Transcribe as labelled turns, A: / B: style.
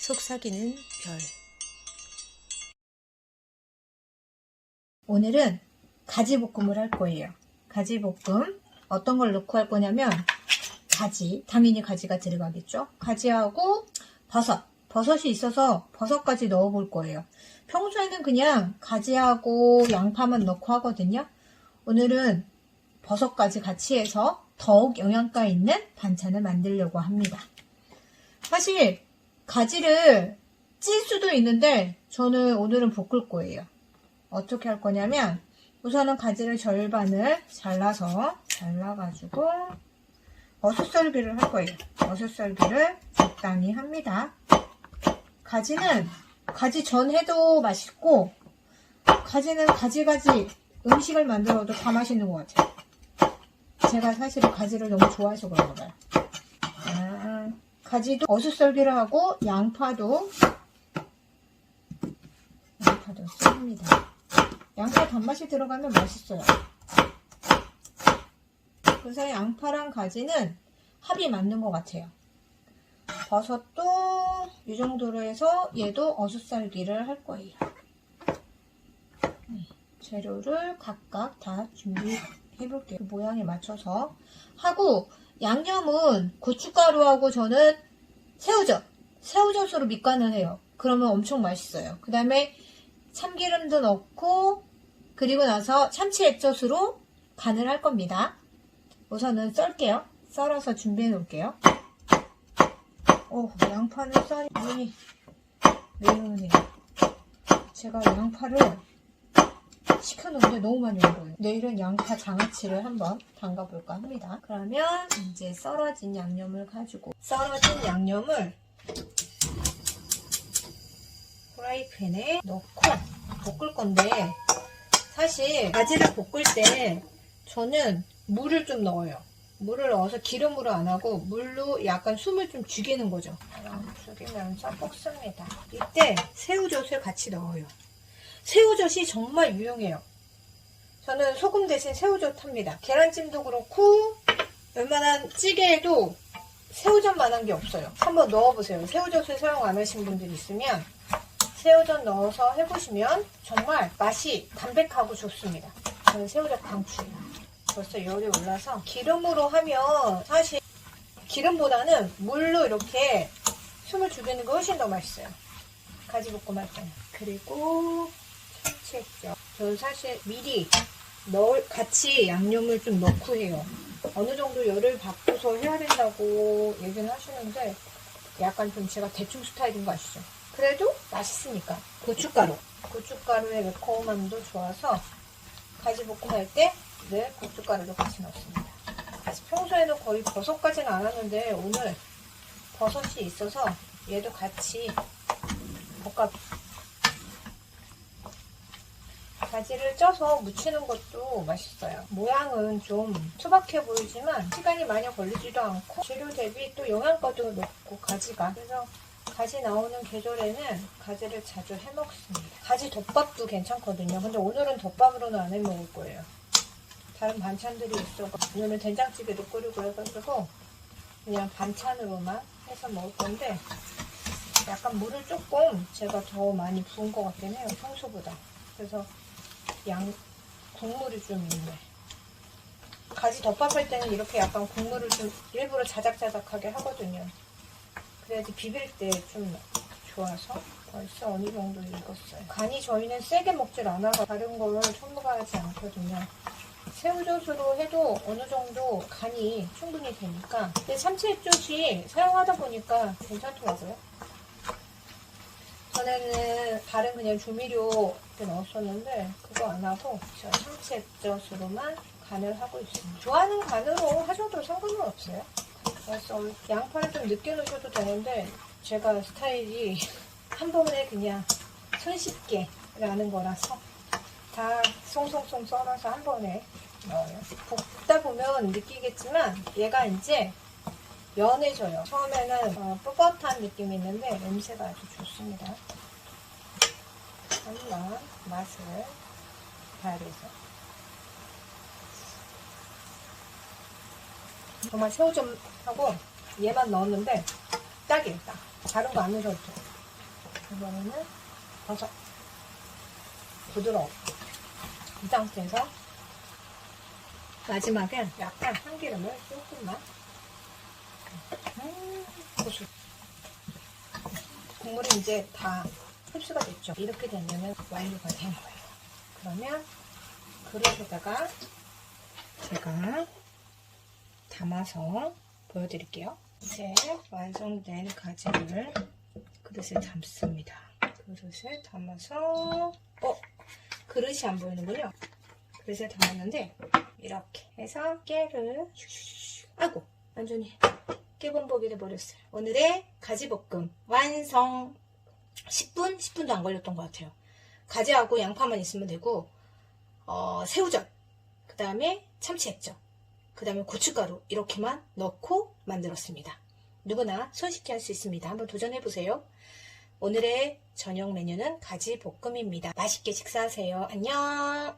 A: 속삭이는 별. 오늘은 가지볶음을 할 거예요. 가지볶음 어떤 걸 넣고 할 거냐면 가지, 당연히 가지가 들어가겠죠. 가지하고 버섯이 있어서 버섯까지 넣어 볼 거예요. 평소에는 그냥 가지하고 양파만 넣고 하거든요. 오늘은 버섯까지 같이 해서 더욱 영양가 있는 반찬을 만들려고 합니다. 사실 가지를 찔 수도 있는데 저는 오늘은 볶을 거예요. 어떻게 할 거냐면 우선은 가지를 절반을 잘라가지고 어슷썰기를 할 거예요. 어슷썰기를 적당히 합니다. 가지는 가지 전 해도 맛있고 가지는 가지 음식을 만들어도 다 맛있는 것 같아요. 제가 사실은 가지를 너무 좋아해서 그런가 봐요. 가지도 어슷썰기를 하고 양파도 씁니다. 양파 단맛이 들어가면 맛있어요. 그래서 양파랑 가지는 합이 맞는 것 같아요. 버섯도 이 정도로 해서 얘도 어슷썰기를 할 거예요. 재료를 각각 다 준비해 볼게요. 그 모양에 맞춰서 하고, 양념은 고춧가루하고 저는 새우젓으로 밑간을 해요. 그러면 엄청 맛있어요. 그 다음에 참기름도 넣고 그리고 나서 참치 액젓으로 간을 할 겁니다. 우선은 썰게요. 썰어서 준비해 놓을게요. 양파는 썰이 왜 이러네요. 제가 양파를 시켜놓은데 너무 많이 온 거예요. 내일은 양파 장아찌를 한번 담가볼까 합니다. 그러면 이제 썰어진 양념을 프라이팬에 넣고 볶을 건데, 사실 가지를 볶을 때 저는 물을 좀 넣어요. 물을 넣어서 기름으로 안 하고 물로 약간 숨을 좀 죽이는 거죠. 죽이면서 볶습니다. 이때 새우젓을 같이 넣어요. 새우젓이 정말 유용해요. 저는 소금 대신 새우젓 합니다. 계란찜도 그렇고 웬만한 찌개에도 새우젓만한 게 없어요. 한번 넣어보세요. 새우젓을 사용 안 하신 분들 있으면 새우젓 넣어서 해보시면 정말 맛이 담백하고 좋습니다. 저는 새우젓 강추예요. 벌써 열이 올라서 기름으로 하면 사실 기름보다는 물로 이렇게 숨을 죽이는 거 훨씬 더 맛있어요. 가지볶음 할 때는. 그리고 참치액젓. 저는 사실 미리 같이 양념을 좀 넣고 해요. 어느 정도 열을 받고서 해야 된다고 얘기는 하시는데 약간 좀 제가 대충 스타일인 거 아시죠? 그래도 맛있으니까. 고춧가루의 매콤함도 좋아서 가지볶음 할 때 늘 고춧가루도 같이 넣습니다. 평소에는 거의 버섯까지는 안 하는데 오늘 버섯이 있어서 얘도 같이 볶아. 가지를 쪄서 무치는 것도 맛있어요. 모양은 좀 투박해 보이지만 시간이 많이 걸리지도 않고 재료 대비 또 영양가도 높고 가지가. 그래서 가지 나오는 계절에는 가지를 자주 해 먹습니다. 가지 덮밥도 괜찮거든요. 근데 오늘은 덮밥으로는 안 해 먹을 거예요. 다른 반찬들이 있어. 오늘은 된장찌개도 끓이고 해가지고 그냥 반찬으로만 해서 먹을 건데 약간 물을 조금 제가 더 많이 부은 것 같긴 해요. 평소보다. 그래서 국물이 좀 있네. 가지 덮밥 할 때는 이렇게 약간 국물을 좀 일부러 자작자작하게 하거든요. 그래야지 비빌 때 좀 좋아서. 벌써 어느 정도 익었어요. 간이 저희는 세게 먹질 않아서 다른 걸 첨가하지 않거든요. 새우젓으로 해도 어느 정도 간이 충분히 되니까. 근데 참치 액젓이 사용하다 보니까 괜찮더라고요. 전에는 다른 그냥 조미료 넣었었는데 그거 안 하고 제가 참치 액젓으로만 간을 하고 있습니다. 좋아하는 간으로 하셔도 상관은 없어요. 그래서 양파를 좀 늦게 넣으셔도 되는데 제가 스타일이 한 번에 그냥 손쉽게 라는 거라서 다 송송송 썰어서 한 번에 넣어요. 볶다 보면 느끼겠지만 얘가 이제 연해져요. 처음에는 뻣뻣한 느낌이 있는데 냄새가 아주 좋습니다. 한번 맛을 발해서 정말 새우젓하고 얘만 넣었는데 딱이에요. 딱. 다른 거 안 넣으셔도 돼요. 이번에는 버섯 부드럽고 이 상태에서 마지막엔 약간 참기름을 조금만 고수. 국물이 이제 다 흡수가 됐죠. 이렇게 되면 완료가 된 거예요. 그러면 그릇에다가 제가 담아서 보여드릴게요. 이제 완성된 가지를 그릇에 담습니다. 그릇에 담아서 그릇이 안 보이는군요. 그릇에 담았는데 이렇게 해서 깨를 아이고 완전히 깨범벅이 돼버렸어요. 오늘의 가지볶음 완성. 10분도 안 걸렸던 것 같아요. 가지하고 양파만 있으면 되고 새우젓, 그 다음에 참치액젓, 그 다음에 고춧가루 이렇게만 넣고 만들었습니다. 누구나 손쉽게 할 수 있습니다. 한번 도전해보세요. 오늘의 저녁 메뉴는 가지볶음입니다. 맛있게 식사하세요. 안녕.